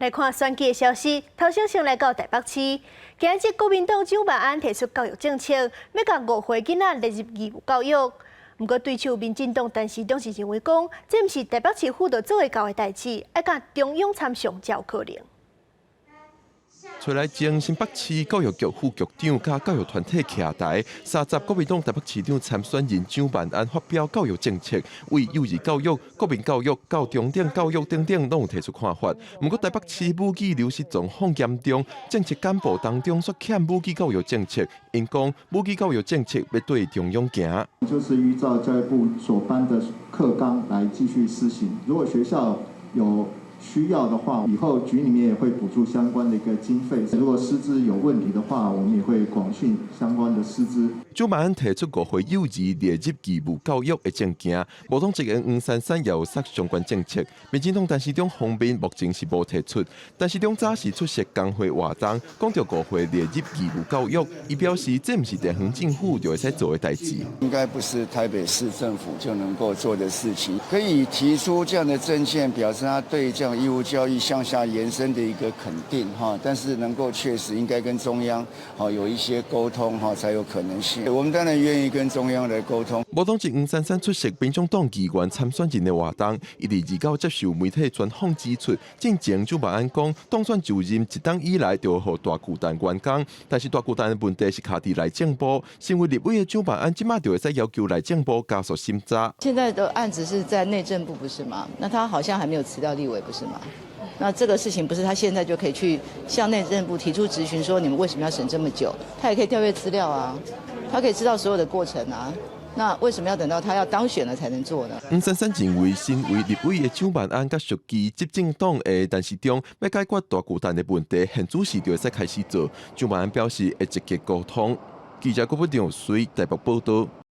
来看选举的消息，头先来到台北市，今日国民党蒋万安提出教育政策，要甲5岁囡仔列入义务教育。不过对手民进党陈时中是认为讲，这毋是台北市府要做会到的代志，要甲中央参详才有可能。 找来前新北市教育局副局长加教育团体徛台，30国民党台北市长参选人蒋万安发表教育政策，为幼儿教育、国民教育、到中等教育等等，拢有提出看法。不过台北市母语流失状况严重，政策干部当中缺欠母语教育政策。因讲母语教育政策要对中央行，就是依照教育部所颁的课纲来继续施行。如果学校有 需要的话，以后局里面也会补助相关的一个经费。如果师资有问题的话，我们也会广训相关的师资。蒋万安提出5岁幼儿列入义务教育的证件，无党籍的黄珊珊也有塞相关政策。民进党陈时中方面目前是无提出，陈时中早时出席工会活动，讲到5岁列入义务教育，伊表示这不是地方政府就会使做的代志。应该不是台北市政府就能够做的事情，可以提出这样的政见，表示他对这样 义务教育向下延伸的一个肯定哈，但是能够确实应该跟中央有一些沟通哈，才有可能性。我们当然愿意跟中央来沟通。无党籍黄珊珊出席民众党议员参选人的活动，伊伫29接受媒体专访指出，进前蒋万安讲，当选就任一档以来就互大巨蛋完工，但是大巨蛋的问题是卡伫内政部，身为立委的蒋万安即马就会使要求内政部加速审查。现在的案子是在内政部不是吗？那他好像还没有辞掉立委不是吗？ 那这个事情不是他现在就可以去向内政部提出质询，说你们为什么要审这么久？他也可以调阅资料啊，他可以知道所有的过程啊。那为什么要等到他要当选了才能做呢？黄珊珊认为，身为立委的蒋万安甲属于执政党的陈时中要解决大巨蛋的问题，现主时就会使开始做。蒋万安表示会积极沟通。记者郭部长随台北报道。